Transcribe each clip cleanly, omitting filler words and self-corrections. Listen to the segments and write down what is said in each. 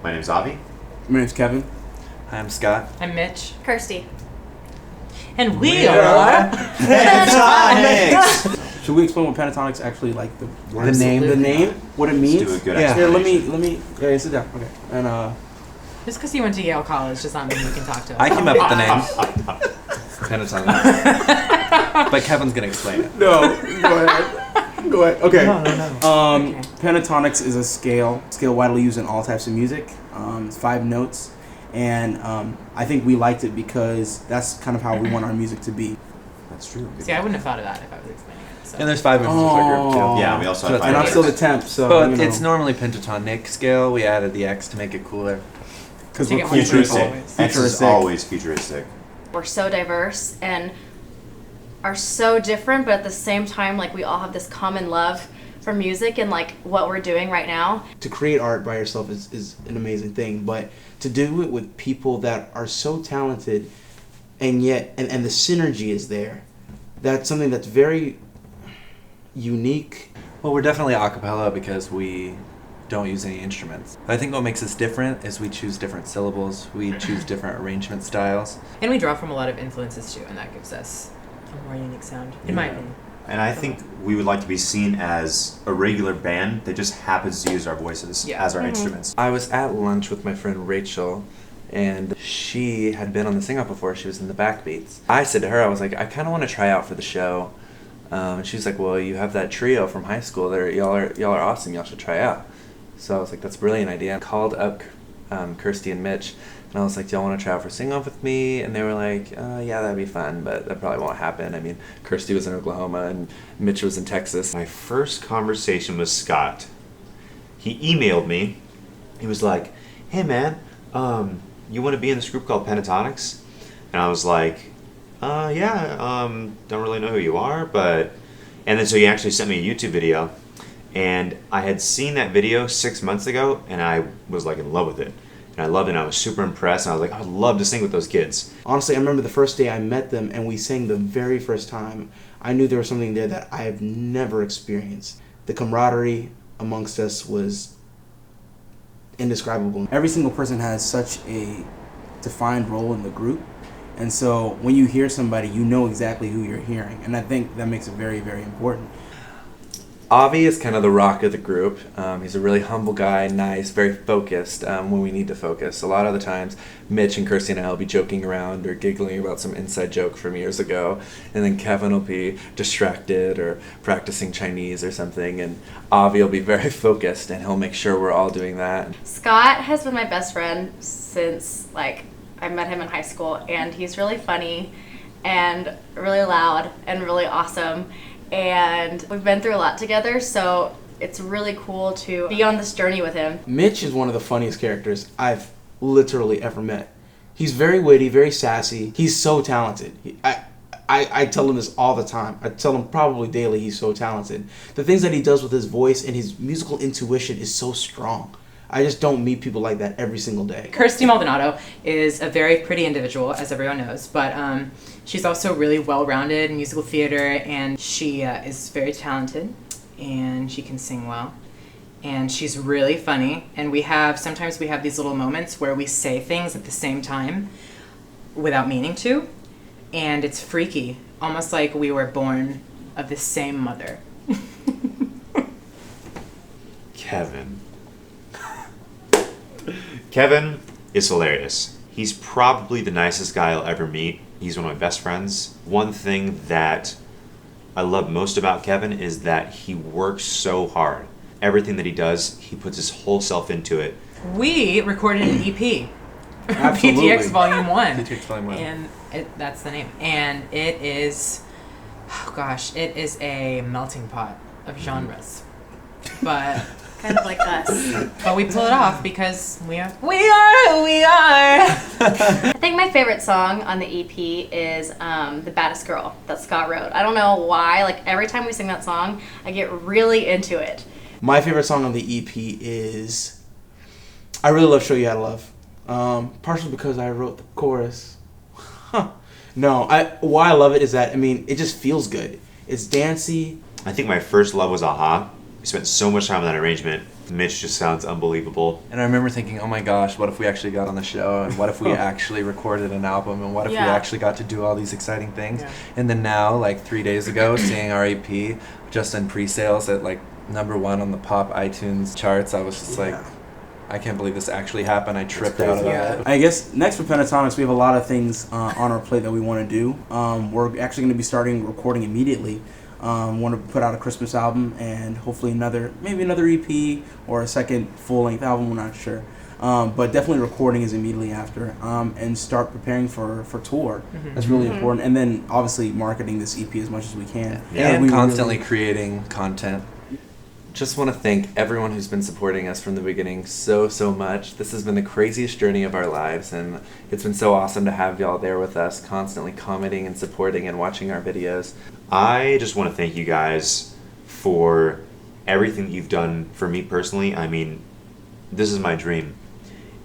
My name's Avi. My name's Kevin. Hi, I'm Scott. I'm Mitch. Kirsty. And we are Pentatonix. Should we explain what Pentatonix actually like the name? The name? What it means? Let's do a good Here, explanation. let me. Yeah, sit down. Okay. And just because you went to Yale College does not mean you can talk to us. I came up with the name. Pentatonix. But Kevin's gonna explain it. no, go ahead. Go ahead. Okay. No. Okay. Pentatonix is a scale widely used in all types of music. It's 5 notes, and I think we liked it because that's kind of how we want our music to be. That's true. See, I wouldn't have thought of that if I was explaining it. So. And there's 5 members of our group too. Yeah, we also have So five And I'm others. still the temp, so But you know, it's normally pentatonic scale. We added the X to make it cooler. because Take we're it cool Futuristic. people. X is always futuristic. We're so diverse and are so different, but at the same time, like, we all have this common love for music and like what we're doing right now. To create art by yourself is an amazing thing, but to do it with people that are so talented and yet and the synergy is there, that's something that's very unique. Well, we're definitely a cappella because we don't use any instruments. I think what makes us different is we choose different syllables, we choose different arrangement styles. And we draw from a lot of influences too, and that gives us a more unique sound, in my opinion. And I think we would like to be seen as a regular band that just happens to use our voices as our instruments. I was at lunch with my friend Rachel, and she had been on the sing-up before. She was in the backbeats. I said to her, I was like, I kind of want to try out for the show. And she was like, well, you have that trio from high school. Y'all are awesome. Y'all should try out. So I was like, that's a brilliant idea. I called up Kirsty and Mitch, and I was like, do y'all want to try out for sing-off with me? And they were like, yeah, that'd be fun, but that probably won't happen. I mean, Kirsty was in Oklahoma, and Mitch was in Texas. My first conversation with Scott, he emailed me. He was like, hey man, you want to be in this group called Pentatonix? And I was like, don't really know who you are, but... And then so he actually sent me a YouTube video, and I had seen that video 6 months ago, and I was like in love with it. And I loved it, and I was super impressed, and I was like, I would love to sing with those kids. Honestly, I remember the first day I met them and we sang the very first time. I knew there was something there that I have never experienced. The camaraderie amongst us was indescribable. Every single person has such a defined role in the group, and so when you hear somebody, you know exactly who you're hearing, and I think that makes it very, very important. Avi is kind of the rock of the group. He's a really humble guy, nice, very focused when we need to focus. A lot of the times, Mitch and Kirsty and I will be joking around or giggling about some inside joke from years ago, and then Kevin will be distracted or practicing Chinese or something, and Avi will be very focused, and he'll make sure we're all doing that. Scott has been my best friend since, like, I met him in high school, and he's really funny and really loud and really awesome. And we've been through a lot together, so it's really cool to be on this journey with him. Mitch is one of the funniest characters I've literally ever met. He's very witty, very sassy. He's so talented. I tell him this all the time. I tell him probably daily he's so talented. The things that he does with his voice and his musical intuition is so strong. I just don't meet people like that every single day. Kirsty Maldonado is a very pretty individual, as everyone knows, but she's also really well-rounded in musical theater, and she is very talented, and she can sing well, and she's really funny, and sometimes we have these little moments where we say things at the same time without meaning to, and it's freaky, almost like we were born of the same mother. Kevin is hilarious. He's probably the nicest guy I'll ever meet. He's one of my best friends. One thing that I love most about Kevin is that he works so hard. Everything that he does, he puts his whole self into it. We recorded an EP. Absolutely. PTX Volume 1. PTX Volume 1. And that's the name. And it is, it is a melting pot of genres. But... Kind of like us. But we pull it off because we are who we are. I think my favorite song on the EP is The Baddest Girl that Scott wrote. I don't know why, like every time we sing that song, I get really into it. My favorite song on the EP is, I really love Show You How to Love. Partially because I wrote the chorus. No, why I love it is that, it just feels good. It's dancey. I think my first love was Aha. We spent so much time on that arrangement. Mitch just sounds unbelievable. And I remember thinking, oh my gosh, what if we actually got on the show? And what if we actually recorded an album? And what if we actually got to do all these exciting things? Yeah. And then now, like 3 days ago, seeing our EP just in pre-sales at like #1 on the pop iTunes charts, I was just like, I can't believe this actually happened. I tripped out of that. I guess next for Pentatonix, we have a lot of things on our plate that we want to do. We're actually going to be starting recording immediately. Want to put out a Christmas album and hopefully maybe another EP or a second full-length album. We're not sure, but definitely recording is immediately after, and start preparing for tour. Mm-hmm. That's really important, and then obviously marketing this EP as much as we can. And we constantly creating content. Just want to thank everyone who's been supporting us from the beginning so much. This has been the craziest journey of our lives, and it's been so awesome to have y'all there with us, constantly commenting and supporting and watching our videos. I just want to thank you guys for everything that you've done for me personally. I mean, this is my dream,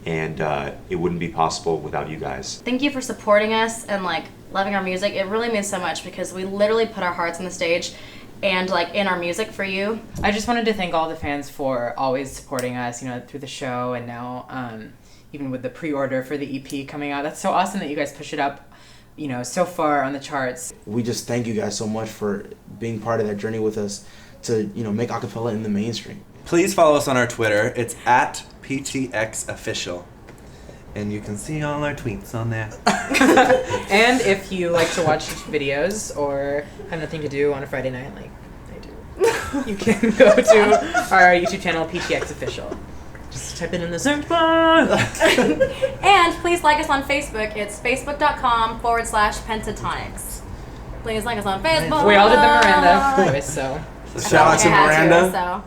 and it wouldn't be possible without you guys. Thank you for supporting us and like loving our music. It really means so much because we literally put our hearts on the stage and like in our music for you. I just wanted to thank all the fans for always supporting us, through the show, and now even with the pre-order for the EP coming out. That's so awesome that you guys push it up, so far on the charts. We just thank you guys so much for being part of that journey with us to, make acapella in the mainstream. Please follow us on our Twitter. It's at PTX Official. And you can see all our tweets on there. And if you like to watch videos or have nothing to do on a Friday night, like I do, you can go to our YouTube channel, PTX Official. Just type it in the search bar. And please like us on Facebook. It's facebook.com/Pentatonix. Please like us on Facebook. We all did the Miranda voice, so. Shout out to I had Miranda. so.